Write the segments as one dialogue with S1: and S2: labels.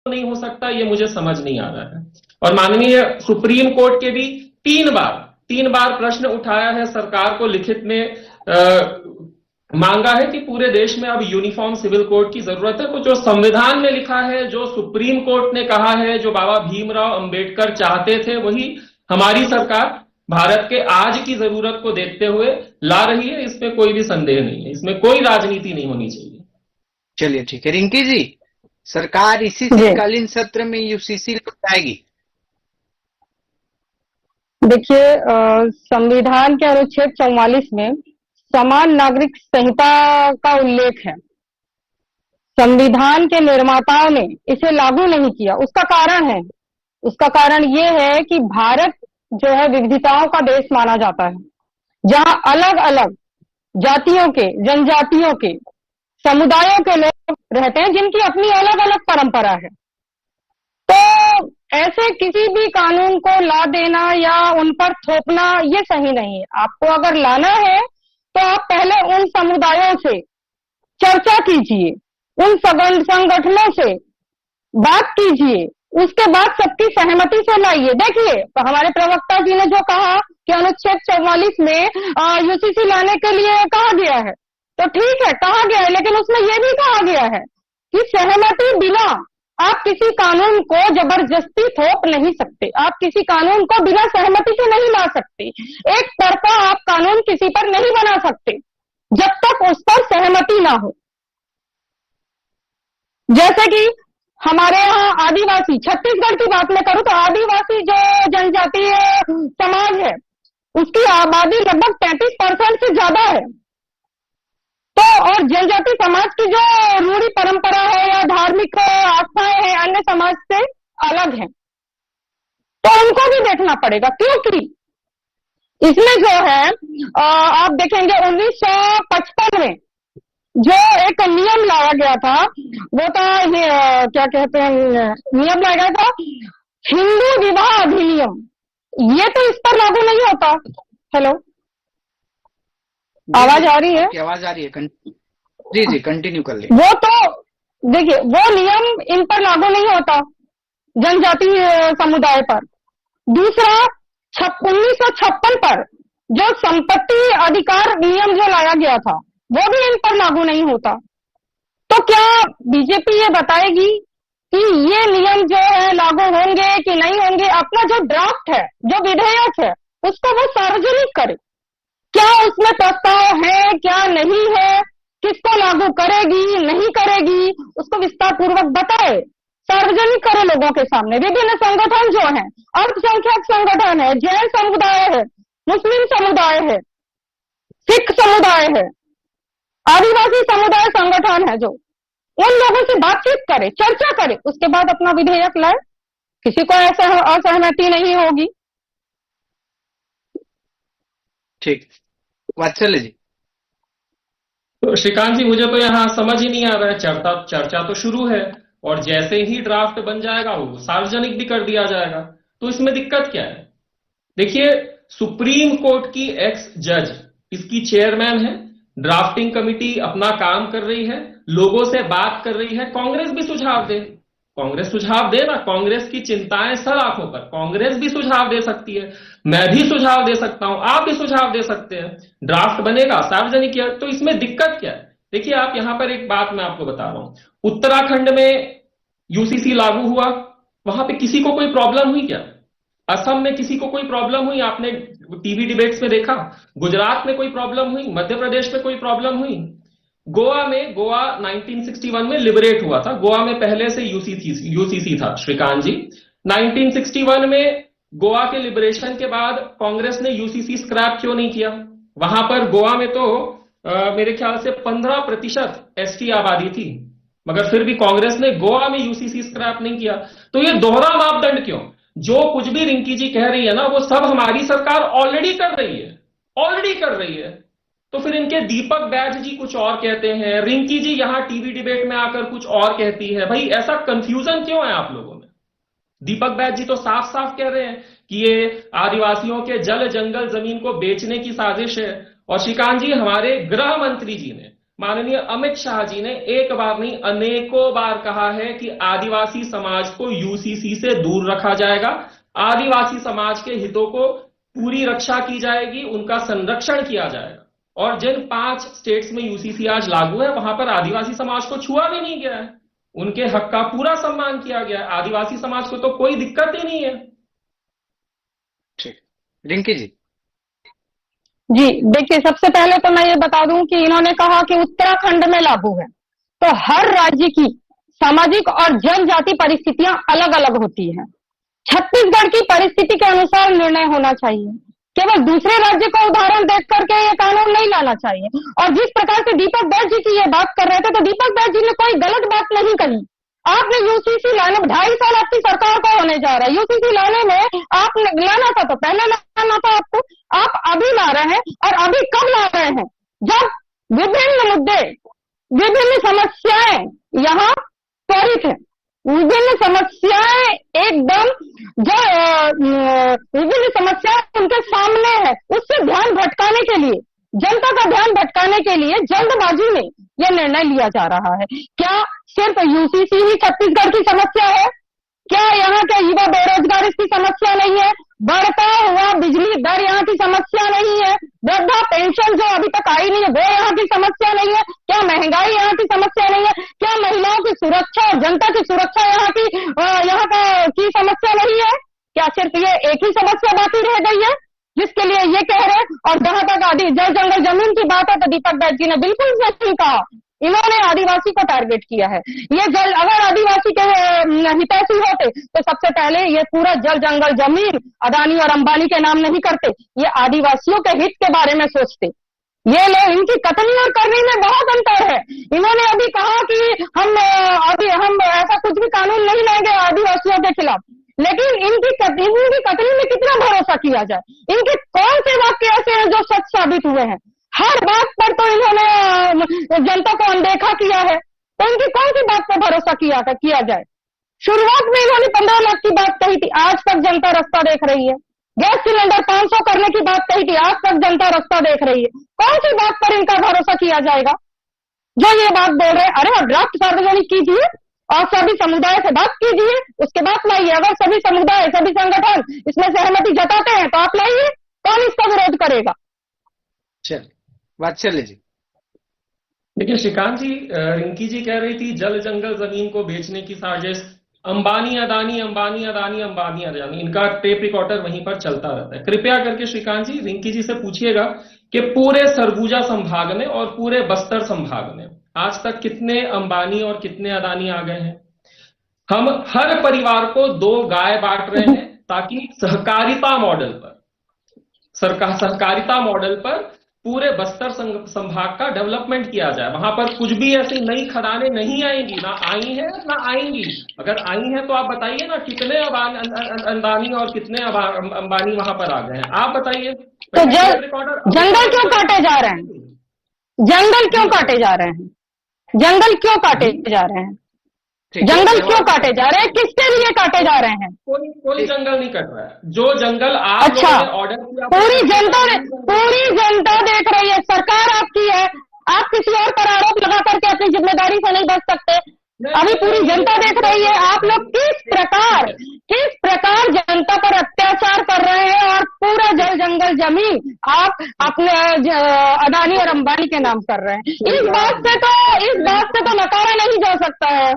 S1: नहीं हो सकता, ये मुझे समझ नहीं आ रहा है। और माननीय सुप्रीम कोर्ट के भी तीन बार प्रश्न उठाया है, सरकार को लिखित में मांगा है कि पूरे देश में अब यूनिफॉर्म सिविल कोड की जरूरत है। तो जो संविधान में लिखा है, जो सुप्रीम कोर्ट ने कहा है, जो बाबा भीमराव अंबेडकर चाहते थे, वही हमारी सरकार भारत के आज की जरूरत को देखते हुए ला रही है। इसमें कोई भी संदेह नहीं है, इसमें कोई राजनीति नहीं होनी चाहिए।
S2: चलिए ठीक है। रिंकी जी, सरकार इसी
S3: जी
S2: शीतकालीन सत्र में यूसीसी लौटाएगी?
S3: देखिए, संविधान के अनुच्छेद 44 में समान नागरिक संहिता का उल्लेख है। संविधान के निर्माताओं ने इसे लागू नहीं किया। उसका कारण ये है कि भारत जो है विविधताओं का देश माना जाता है, जहां अलग अलग जातियों के, जनजातियों के, समुदायों के लोग रहते हैं, जिनकी अपनी अलग अलग परंपरा है। तो ऐसे किसी भी कानून को ला देना या उन पर थोपना ये सही नहीं है। आपको अगर लाना है तो आप पहले उन समुदायों से चर्चा कीजिए, उन संगठनों से बात कीजिए, उसके बाद सबकी सहमति से लाइए। देखिए, तो हमारे प्रवक्ता जी ने जो कहा कि अनुच्छेद 44 में यूसीसी लाने के लिए कहा गया है, तो ठीक है, कहा गया है, लेकिन उसमें यह भी कहा गया है कि सहमति बिना आप किसी कानून को जबरदस्ती थोप नहीं सकते। आप किसी कानून को बिना सहमति से नहीं ला सकते। एक तरफा आप कानून किसी पर नहीं बना सकते जब तक उस पर सहमति ना हो। जैसे कि हमारे यहाँ आदिवासी, छत्तीसगढ़ की बात मैं करूं तो आदिवासी जो जनजातीय समाज है, उसकी आबादी लगभग 33% से ज्यादा है। तो और जनजाति समाज की जो रूढ़ी परंपरा है या धार्मिक आस्थाएं हैं अन्य समाज से अलग है, तो उनको भी देखना पड़ेगा। क्योंकि इसमें जो है आप देखेंगे 1955 में जो एक नियम लाया गया था, वो था क्या कहते हैं, नियम लाया गया था हिंदू विवाह अधिनियम। ये तो इस पर लागू नहीं होता। हेलो, आवाज आ रही है?
S2: आवाज आ रही है। जी जी, कंटिन्यू कर ले।
S3: वो तो देखिए, वो नियम इन पर लागू नहीं होता, जनजाति समुदाय पर। दूसरा, 1956 पर जो संपत्ति अधिकार नियम जो लाया गया था, वो भी इन पर लागू नहीं होता। तो क्या बीजेपी ये बताएगी कि ये नियम जो है लागू होंगे कि नहीं होंगे? अपना जो ड्राफ्ट है, जो विधेयक है, उसको वो सार्वजनिक करे। क्या उसमें प्रस्ताव है, क्या नहीं है, किसको लागू करेगी, नहीं करेगी, उसको विस्तार पूर्वक बताए, सार्वजनिक करे लोगों के सामने। विभिन्न संगठन जो हैं, अल्पसंख्यक संगठन है, जैन समुदाय है, मुस्लिम समुदाय है, सिख समुदाय है, आदिवासी समुदाय संगठन है, जो उन लोगों से बातचीत करे, चर्चा करे, उसके बाद अपना विधेयक लाए। किसी को ऐसा असहमति नहीं होगी।
S2: ठीक, वात्सल्य जी।
S1: तो श्रीकांत जी, मुझे तो यहां समझ ही नहीं आ रहा है। चर्चा तो शुरू है और जैसे ही ड्राफ्ट बन जाएगा वो सार्वजनिक भी कर दिया जाएगा, तो इसमें दिक्कत क्या है? देखिए, सुप्रीम कोर्ट की एक्स जज इसकी चेयरमैन है, ड्राफ्टिंग कमिटी अपना काम कर रही है, लोगों से बात कर रही है। कांग्रेस भी सुझाव दे, कांग्रेस सुझाव दे ना, कांग्रेस की चिंताएं सर आंखों पर, कांग्रेस भी सुझाव दे सकती है, मैं भी सुझाव दे सकता हूं, आप भी सुझाव दे सकते हैं। ड्राफ्ट बनेगा, सार्वजनिक किया, तो इसमें दिक्कत क्या है? देखिए, आप यहां पर एक बात मैं आपको बता रहा हूं, उत्तराखंड में यूसीसी लागू हुआ, वहां पे किसी को कोई प्रॉब्लम हुई क्या? असम में किसी को कोई प्रॉब्लम हुई? आपने टीवी डिबेट्स में देखा? गुजरात में कोई प्रॉब्लम हुई? मध्य प्रदेश में कोई प्रॉब्लम हुई? गोवा 1961 में लिबरेट हुआ था। गोवा में पहले से यूसीसी था श्रीकांत जी। 1961 में गोवा के लिबरेशन के बाद कांग्रेस ने यूसीसी स्क्रैप क्यों नहीं किया? वहां पर गोवा में तो मेरे ख्याल से 15% एसटी आबादी थी, मगर फिर भी कांग्रेस ने गोवा में यूसीसी स्क्रैप नहीं किया। तो ये दोहरा मापदंड क्यों? जो कुछ भी रिंकी जी कह रही है ना, वो सब हमारी सरकार ऑलरेडी कर रही है। तो फिर इनके दीपक बैज जी कुछ और कहते हैं, रिंकी जी यहां टीवी डिबेट में आकर कुछ और कहती है। भाई, ऐसा कंफ्यूजन क्यों है आप लोगों में? दीपक बैज जी तो साफ साफ कह रहे हैं कि ये आदिवासियों के जल जंगल जमीन को बेचने की साजिश है। और श्रीकांत जी, हमारे गृह मंत्री जी ने माननीय अमित शाह जी ने एक बार नहीं अनेकों बार कहा है कि आदिवासी समाज को यूसीसी से दूर रखा जाएगा, आदिवासी समाज के हितों को पूरी रक्षा की जाएगी, उनका संरक्षण किया जाएगा। और जिन 5 स्टेट्स में यूसीसी आज लागू है वहां पर आदिवासी समाज को छुआ भी नहीं गया है, उनके हक का पूरा सम्मान किया गया है, आदिवासी समाज को तो कोई दिक्कत ही नहीं है।
S2: ठीक, रिंकी जी।
S3: जी देखिए, सबसे पहले तो मैं ये बता दूं कि इन्होंने कहा कि उत्तराखंड में लागू है, तो हर राज्य की सामाजिक और जनजाति परिस्थितियां अलग अलग होती हैं। छत्तीसगढ़ की परिस्थिति के अनुसार निर्णय होना चाहिए, केवल दूसरे राज्य को उदाहरण देख करके ये कानून नहीं लाना चाहिए। और जिस प्रकार से दीपक बैज जी की ये बात कर रहे थे, तो दीपक बैज जी ने कोई गलत बात नहीं कही। आपने यूसीसी लाने 2.5 साल आपकी सरकार को होने जा रहा है, यूसीसी लाने में आपने लाना था तो पहले लाना था आपको, आप अभी ला रहे हैं। और अभी कब ला रहे हैं? जब विभिन्न मुद्दे, विभिन्न समस्याएं यहाँ त्वरित है, विभिन्न समस्याएं एकदम जो विभिन्न समस्याएं उनके सामने है, उससे ध्यान भटकाने के लिए, जनता का ध्यान भटकाने के लिए जल्दबाजी में यह निर्णय लिया जा रहा है। क्या सिर्फ यूसीसी ही छत्तीसगढ़ की समस्या है? क्या यहाँ के युवा बेरोजगार इसकी समस्या नहीं है? बढ़ता हुआ बिजली दर यहाँ की समस्या नहीं है? वृद्धा पेंशन जो अभी तक आई नहीं है वो यहाँ की समस्या नहीं है? क्या महंगाई यहाँ की समस्या नहीं है? क्या महिलाओं की सुरक्षा और जनता की सुरक्षा यहाँ की समस्या नहीं है? क्या सिर्फ ये एक ही समस्या बाकी रह गई है जिसके लिए ये कह रहे हैं? और जहां तक जल जंगल जमीन की बात है तो दीपक बैज जी ने बिल्कुल सही कहा, इन्होंने आदिवासी को टारगेट किया है। ये जल अगर आदिवासी के हितैषी होते तो सबसे पहले ये पूरा जल जंगल जमीन अदानी और अंबानी के नाम नहीं करते, ये आदिवासियों के हित के बारे में सोचते। ये लोग, इनकी कथनी और करनी में बहुत अंतर है। इन्होंने अभी कहा कि हम ऐसा कुछ भी कानून नहीं लाएंगे आदिवासियों के खिलाफ, लेकिन इनकी कथनी में कितना भरोसा किया जाए? इनके कौन से वाक्य ऐसे हैं जो सच साबित हुए हैं? हर बात पर तो इन्होंने जनता को अनदेखा किया है, तो इनकी कौन सी बात पर भरोसा किया जाए? शुरुआत में इन्होंने 15 लाख की बात कही थी, आज तक जनता रास्ता देख रही है। गैस सिलेंडर 500 करने की बात कही थी, आज तक जनता रास्ता देख रही है। कौन सी बात पर इनका भरोसा किया जाएगा जो ये बात बोल रहे हैं? अरे ड्राफ्ट सार्वजनिक कीजिए और सभी समुदाय से बात कीजिए, उसके बाद लाइए। अगर सभी समुदाय, सभी संगठन इसमें सहमति जताते हैं तो आप लाइए, कौन इसका विरोध करेगा?
S2: चल वात्सल्य जी।
S1: देखिए श्रीकांत जी, रिंकी जी कह रही थी जल जंगल जमीन को बेचने की साजिश, अंबानी अदानी, अंबानी अदानी, अंबानी अदानी, इनका टेप रिकॉर्डर वहीं पर चलता रहता है। कृपया करके श्रीकांत जी रिंकी जी से पूछिएगा कि पूरे सरगुजा संभाग में और पूरे बस्तर संभाग में आज तक कितने अंबानी और कितने अदानी आ गए हैं? हम हर परिवार को 2 गाय बांट रहे हैं ताकि सहकारिता मॉडल पर पूरे बस्तर संभाग का डेवलपमेंट किया जाए। वहां पर कुछ भी ऐसी नई खदानें नहीं आएंगी, ना आई है ना आएंगी। अगर आई हैं तो आप बताइए ना, कितने अदानी और कितने अंबानी वहां पर आ गए हैं, आप बताइए।
S3: तो जंगल क्यों काटे जा रहे हैं? जंगल क्यों काटे जा रहे हैं? जंगल क्यों काटे जा रहे हैं? जंगल क्यों काटे जा रहे हैं? किसके लिए काटे जा रहे हैं?
S1: कोई जंगल नहीं कट रहा है। जो जंगल आप
S3: अच्छा,
S1: ऑर्डर किया,
S3: पूरी जनता देख रही है, सरकार आपकी है, आप किसी और पर आरोप लगा करके अपनी जिम्मेदारी से नहीं बच सकते। अभी पूरी जनता देख रही है आप लोग किस प्रकार जनता पर अत्याचार कर रहे हैं, और पूरा जल जंगल जमीन आप अपने अदानी और अंबानी के नाम कर रहे हैं। इस बात से तो नकारा नहीं जा सकता है।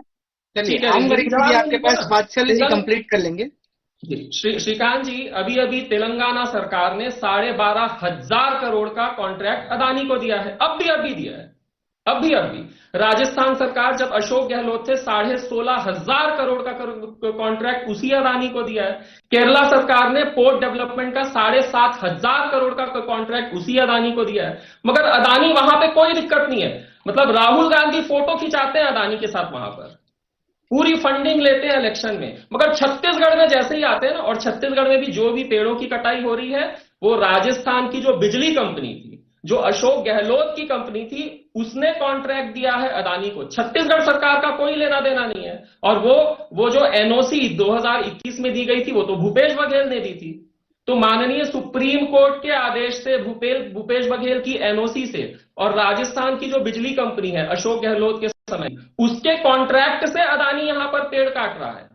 S2: चलिए आपके पास वात्सल्य जी कंप्लीट कर लेंगे।
S1: श्रीकांत जी, अभी तेलंगाना सरकार ने 12,500 करोड़ का कॉन्ट्रैक्ट अदानी को दिया है, अभी दिया है, अभी राजस्थान सरकार जब अशोक गहलोत थे 16,500 करोड़ का कॉन्ट्रैक्ट उसी अदानी को दिया है। केरला सरकार ने पोर्ट डेवलपमेंट का 7,500 करोड़ का कॉन्ट्रैक्ट उसी अदानी को दिया है। मगर अदानी वहां पे कोई दिक्कत नहीं है, मतलब राहुल गांधी फोटो खिंचाते हैं अदानी के साथ, वहां पर पूरी फंडिंग लेते हैं इलेक्शन में। मगर छत्तीसगढ़ में जैसे ही आते हैं ना, और छत्तीसगढ़ में भी जो भी पेड़ों की कटाई हो रही है वो राजस्थान की जो बिजली कंपनी थी, जो अशोक गहलोत की कंपनी थी, उसने कॉन्ट्रैक्ट दिया है अदानी को। छत्तीसगढ़ सरकार का कोई लेना देना नहीं है। और वो जो एनओसी 2021 में दी गई थी वो तो भूपेश बघेल ने दी थी। तो माननीय सुप्रीम कोर्ट के आदेश से भूपेश बघेल की एनओसी से और राजस्थान की जो बिजली कंपनी है अशोक गहलोत के समय, उसके कॉन्ट्रैक्ट से अदानी यहां पर पेड़ काट रहा है।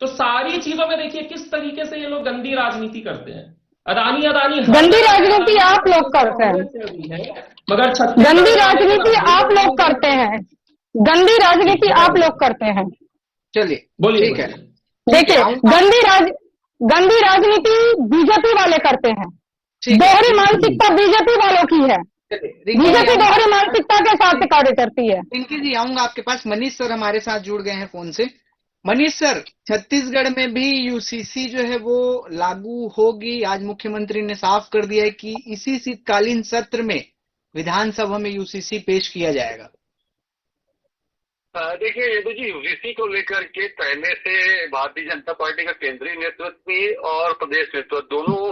S1: तो सारी चीजों में देखिए किस तरीके से ये लोग गंदी राजनीति करते हैं। अदानी
S3: गंदी राजनीति आप लोग करते हैं,
S1: मगर
S3: गंदी राजनीति आप लोग करते हैं, गंदी राजनीति आप लोग करते हैं।
S2: चलिए
S1: बोलिए,
S2: ठीक है।
S3: देखिए गंदी राजनीति बीजेपी वाले करते हैं। दोहरी मानसिकता बीजेपी वालों की है। बीजेपी दोहरी मानसिकता के साथ कार्य करती है।
S2: रिंकी जी आऊंगा आपके पास। मनीष सर हमारे साथ जुड़ गए हैं फोन से। मनीष सर, छत्तीसगढ़ में भी यूसीसी जो है वो लागू होगी। आज मुख्यमंत्री ने साफ कर दिया है कि इसी शीतकालीन सत्र में विधानसभा में यूसीसी पेश किया जाएगा।
S4: देखिए यदु जी, यूसीसी को लेकर के पहले से भारतीय जनता पार्टी का केंद्रीय नेतृत्व भी और प्रदेश नेतृत्व दोनों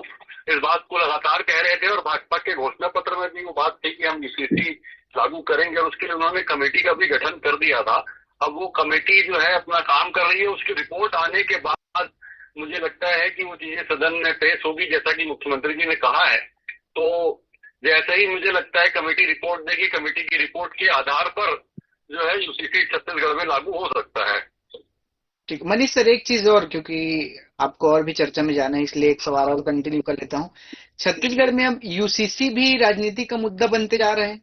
S4: इस बात को लगातार कह रहे थे और भाजपा के घोषणा पत्र में भी वो बात थी कि हम यूसीसी लागू करेंगे और उसके लिए उन्होंने कमेटी का भी गठन कर दिया था। अब वो कमेटी जो है अपना काम कर रही है। उसकी रिपोर्ट आने के बाद मुझे लगता है कि वो चीजें सदन में पेश होगी, जैसा कि मुख्यमंत्री जी ने कहा है। तो जैसे ही मुझे लगता है कमेटी रिपोर्ट देगी, कमेटी की रिपोर्ट के आधार पर जो है यूसीसी छत्तीसगढ़ में लागू हो सकता है।
S2: ठीक, मनीष सर एक चीज और, क्योंकि आपको और भी चर्चा में जाना है इसलिए एक सवाल और कंटिन्यू कर लेता हूँ। छत्तीसगढ़ में अब यूसीसी भी राजनीति का मुद्दा बनते जा रहे हैं।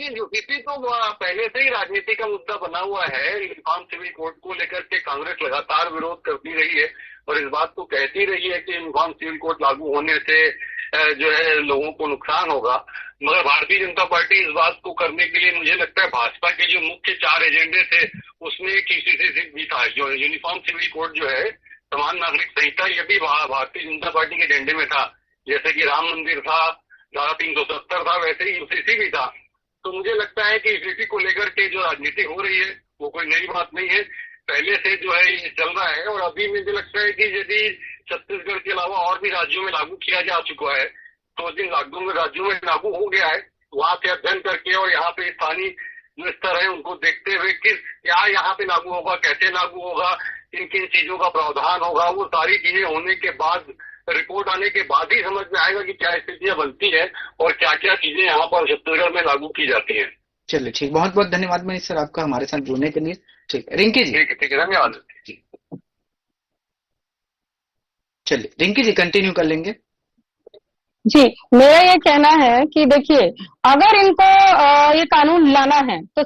S4: यूसीसी तो पहले से ही राजनीति का मुद्दा बना हुआ है। यूनिफॉर्म सिविल कोड को लेकर के कांग्रेस लगातार विरोध करती रही है और इस बात को कहती रही है कि यूनिफॉर्म सिविल कोड लागू होने से जो है लोगों को नुकसान होगा। मगर भारतीय जनता पार्टी इस बात को करने के लिए, मुझे लगता है भाजपा के जो मुख्य 4 एजेंडे थे उसमें एक यूसीसी भी था। जो यूनिफॉर्म सिविल कोड जो है, समान नागरिक संहिता, ये भी भारतीय जनता पार्टी के एजेंडे में था। जैसे कि राम मंदिर था, धारा 370 था, वैसे ही यूसीसी भी था। तो मुझे लगता है कि यूसीसी को लेकर के जो राजनीति हो रही है वो कोई नई बात नहीं है, पहले से जो है ये चल रहा है। और अभी मुझे लगता है कि यदि छत्तीसगढ़ के अलावा और भी राज्यों में लागू किया जा चुका है, तो जिन राज्यों में लागू हो गया है वहां से अध्ययन करके और यहाँ पे स्थानीय जो स्तर है उनको देखते हुए क्या यहाँ पे लागू होगा, कैसे लागू होगा, किन किन चीजों का प्रावधान होगा, वो सारी चीजें होने के बाद, रिपोर्ट आने के बाद ही समझ में आएगा कि क्या स्थितियां बनती है और क्या क्या चीजें यहाँ पर छत्तीसगढ़ में लागू की जाती है।
S2: चलिए ठीक, बहुत बहुत धन्यवाद मनीष सर आपका हमारे साथ जुड़ने के लिए। ठीक है रिंकी जी।
S4: ठीक है, धन्यवाद।
S2: चलिए रिंकी जी कंटिन्यू कर लेंगे।
S3: जी, मेरा ये कहना है कि देखिए, अगर इनको ये कानून लाना है तो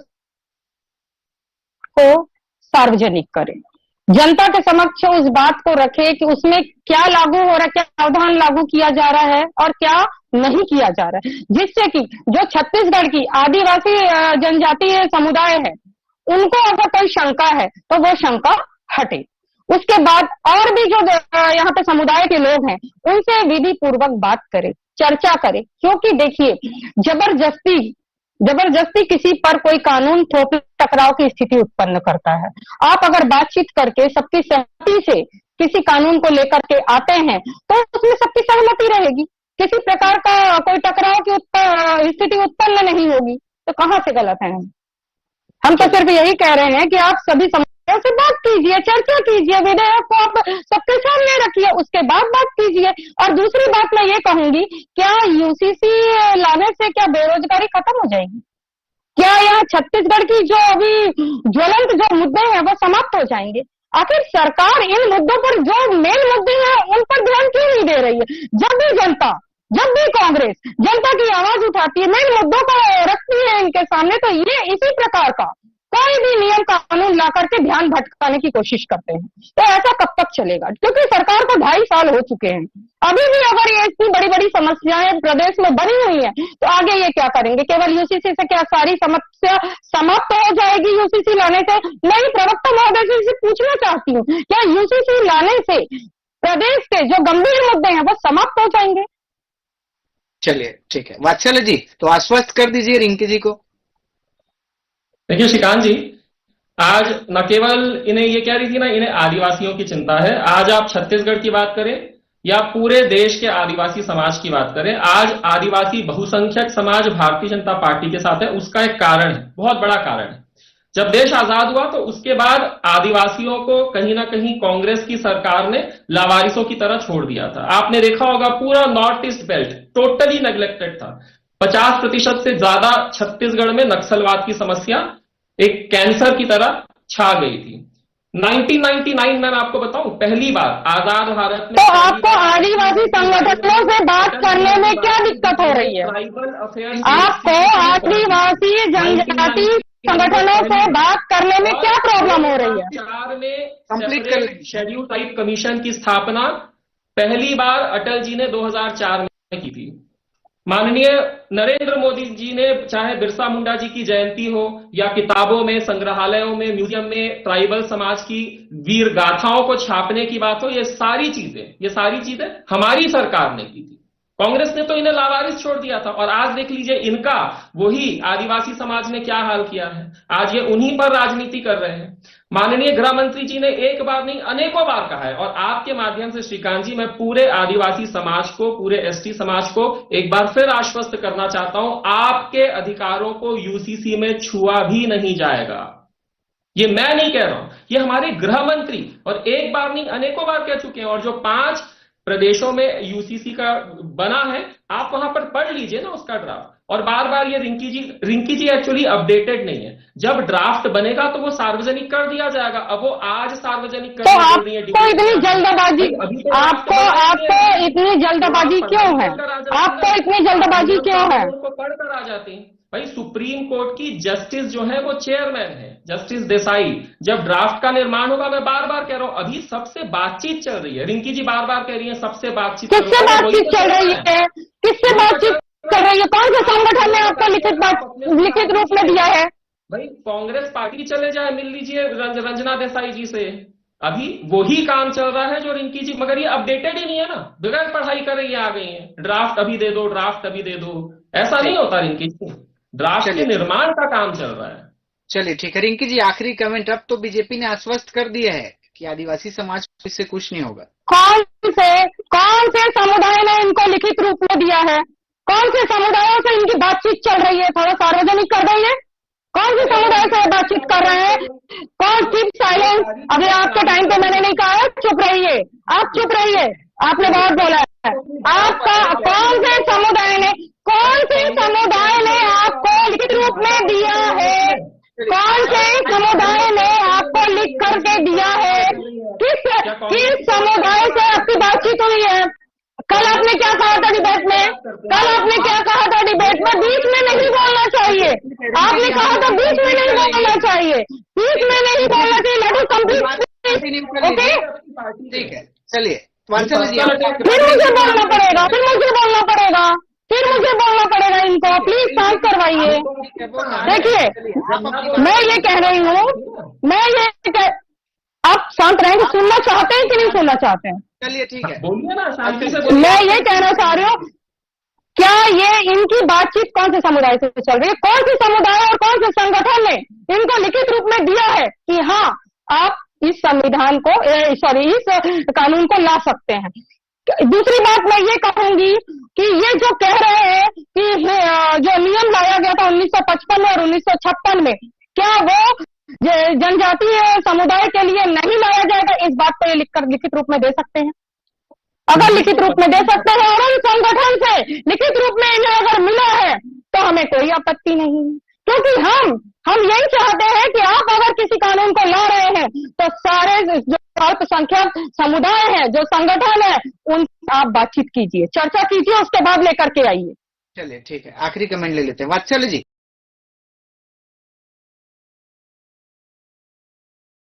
S3: सार्वजनिक करें, जनता के समक्ष उस बात को रखे कि उसमें क्या लागू हो रहा है, क्या प्रावधान लागू किया जा रहा है और क्या नहीं किया जा रहा है, जिससे कि जो छत्तीसगढ़ की आदिवासी जनजातीय समुदाय है उनको अगर कोई शंका है तो वो शंका हटे। उसके बाद और भी जो यहाँ पे समुदाय के लोग हैं उनसे विधि पूर्वक बात करें, चर्चा करें। क्योंकि देखिए, जबरदस्ती किसी पर कोई कानून थोप टकराव की स्थिति उत्पन्न करता है। आप अगर बातचीत करके सबकी सहमति से किसी कानून को लेकर के आते हैं तो उसमें सबकी सहमति रहेगी, किसी प्रकार का कोई टकराव की स्थिति उत्पन्न नहीं होगी। तो कहाँ से गलत है? हम तो सिर्फ यही कह रहे हैं कि आप सभी समुदायों से बात कीजिए, चर्चा कीजिए, विधेयक को आप सबके सामने रखिए, उसके बाद बात कीजिए। और दूसरी बात मैं ये कहूंगी, क्या यूसीसी लाने से क्या बेरोजगारी खत्म हो जाएगी? क्या यहाँ छत्तीसगढ़ की जो अभी ज्वलंत जो मुद्दे हैं वो समाप्त हो जाएंगे? आखिर सरकार इन मुद्दों पर, जो मेन मुद्दे हैं उन पर ध्यान क्यों नहीं दे रही है? जब भी कांग्रेस जनता की आवाज उठाती है, मेन मुद्दों को रखती है इनके सामने, तो ये इसी प्रकार का कोई भी नियम कानून ला करके ध्यान भटकाने की कोशिश करते हैं। तो ऐसा कब तक चलेगा? क्योंकि सरकार को 2.5 साल हो चुके हैं, अभी भी अगर ये इतनी बड़ी बड़ी समस्याएं प्रदेश में बनी हुई हैं तो आगे ये क्या करेंगे? केवल यूसीसी से क्या सारी समस्या समाप्त हो जाएगी यूसीसी लाने से? मैं प्रवक्ता महोदय से पूछना चाहती हूँ, क्या यूसीसी लाने से प्रदेश के जो गंभीर मुद्दे हैं वो समाप्त हो जाएंगे?
S2: चलिए ठीक है, वात्सल्य जी तो आश्वस्त कर दीजिए रिंकी जी को।
S1: देखिए श्रीकांत जी, आज न केवल इन्हें ये कह रही थी ना, इन्हें आदिवासियों की चिंता है। आज आप छत्तीसगढ़ की बात करें या पूरे देश के आदिवासी समाज की बात करें, आज आदिवासी बहुसंख्यक समाज भारतीय जनता पार्टी के साथ है। उसका एक कारण है, बहुत बड़ा कारण है। जब देश आजाद हुआ तो उसके बाद आदिवासियों को कहीं ना कहीं कांग्रेस की सरकार ने लावारिसों की तरह छोड़ दिया था। आपने देखा होगा पूरा north east belt totally neglected था। 50% से ज्यादा छत्तीसगढ़ में नक्सलवाद की समस्या एक कैंसर की तरह छा गई थी। 1999 में मैं आपको बताऊं, पहली बार आजाद भारत में
S3: तो आपको आदिवासी संगठनों से बात करने में क्या दिक्कत हो रही है?
S1: ट्राइबल अफेयर्स
S3: आपको आदिवासी जनजाति संगठनों से बात करने में क्या प्रॉब्लम हो रही है?
S1: 2004 में
S2: कंप्लीट कर लीजिए।
S1: शेड्यूल ट्राइब कमीशन की स्थापना पहली बार अटल जी ने 2004 में की थी। माननीय नरेंद्र मोदी जी ने चाहे बिरसा मुंडा जी की जयंती हो या किताबों में, संग्रहालयों में, म्यूजियम में ट्राइबल समाज की वीर गाथाओं को छापने की बात हो, ये सारी चीजें हमारी सरकार ने की थी। कांग्रेस ने तो इन्हें लावारिस छोड़ दिया था। और आज देख लीजिए इनका वही आदिवासी समाज ने क्या हाल किया है। आज ये उन्हीं पर राजनीति कर रहे हैं। माननीय गृह मंत्री जी ने एक बार नहीं अनेकों बार कहा है, और आपके माध्यम से श्रीकांत जी मैं पूरे आदिवासी समाज को, पूरे एसटी समाज को एक बार फिर आश्वस्त करना चाहता हूं, आपके अधिकारों को यूसीसी में छुआ भी नहीं जाएगा। ये मैं नहीं कह रहा हूं, ये हमारे गृह मंत्री और एक बार नहीं अनेकों बार कह चुके हैं। और जो 5 प्रदेशों में यूसीसी का बना है, आप वहां पर पढ़ लीजिए ना उसका ड्राफ्ट। और बार बार ये रिंकी जी एक्चुअली अपडेटेड नहीं है। जब ड्राफ्ट बनेगा तो वो सार्वजनिक कर दिया जाएगा। अब वो आज सार्वजनिक
S3: तो
S1: करने बोल रही है।
S3: आपको इतनी जल्दबाजी, आपको इतनी जल्दबाजी क्यों है? आपको इतनी जल्दबाजी क्यों है?
S1: उनको पढ़कर आ जाती है। भाई सुप्रीम कोर्ट की जस्टिस जो है वो चेयरमैन है, जस्टिस देसाई। जब ड्राफ्ट का निर्माण होगा, मैं बार बार कह रहा हूं, अभी सबसे बातचीत चल रही है। रिंकी जी बार बार कह रही है सबसे बातचीत।
S3: किससे बातचीत चल रही है? किससे बातचीत कर रही है? कौन से संगठन ने आपको लिखित रूप में दिया है?
S1: भाई कांग्रेस पार्टी चले जाए, मिल लीजिए रंजना देसाई जी से। अभी वही काम चल रहा है जो रिंकी जी, मगर ये अपडेटेड ही नहीं है ना, बगैर पढ़ाई कर रही आ गई है। ड्राफ्ट अभी दे दो, ड्राफ्ट अभी दे दो, ऐसा नहीं होता रिंकी जी। ड्राफ्ट के निर्माण का काम चल रहा है।
S2: चलिए ठीक है रिंकी जी, आखिरी कमेंट। अब तो बीजेपी ने आश्वस्त कर दिया है कि आदिवासी समाज को इससे कुछ नहीं होगा।
S3: कौन से समुदाय ने इनको लिखित रूप में दिया है? कौन से समुदायों से इनकी बातचीत चल रही है? थोड़ा सार्वजनिक कर देंगे। कौन से समुदाय से बातचीत कर रहे हैं? कौन? Keep silence. अभी आपके टाइम पे मैंने नहीं कहा है चुप रहिए, आप चुप रहिए, आपने बहुत बोला है। आपका कौन से समुदाय ने आपको लिखित रूप में दिया है? कौन से समुदाय ने आपको लिख करके दिया है? किस समुदाय से आपकी बातचीत हुई है? कल आपने क्या कहा था डिबेट में? बीच में नहीं बोलना चाहिए। आपने कहा था बीच में नहीं बोलना चाहिए। Let us complete. ओके
S2: ठीक है, चलिए वात्सल्य जी,
S3: फिर मुझे बोलना पड़ेगा इनको। प्लीज शांत करवाइए। देखिए मैं ये कह रही हूँ, आप शांत रहेंगे? सुनना चाहते हैं कि नहीं सुनना चाहते हैं?
S2: चलिए ठीक है,
S1: बोलिए ना, शांति से।
S3: मैं ये कहना चाह रही हूँ, क्या ये इनकी बातचीत कौन से समुदाय से चल रही है? कौन से समुदाय और कौन से संगठन ने इनको लिखित रूप में दिया है कि हाँ आप इस संविधान को, इस कानून को ला सकते हैं? दूसरी बात मैं ये कहूंगी कि ये जो कह रहे हैं कि जो नियम लाया गया था 1955 में और 1956 में, क्या वो जनजातीय समुदाय के लिए नहीं लाया जाएगा? इस बात को ये लिखित रूप में दे सकते हैं? अगर लिखित रूप में दे सकते हैं और उन संगठन से लिखित रूप में इन्हें अगर मिला है तो हमें कोई आपत्ति नहीं है, क्योंकि हम यही चाहते हैं कि आप अगर किसी कानून को ला रहे हैं तो सारे जो अल्पसंख्यक समुदाय है, जो संगठन है, उन आप बातचीत कीजिए, चर्चा कीजिए, उसके बाद लेकर के आइए।
S2: चलिए ठीक है, आखिरी कमेंट ले लेते हैं वात्सल्य जी।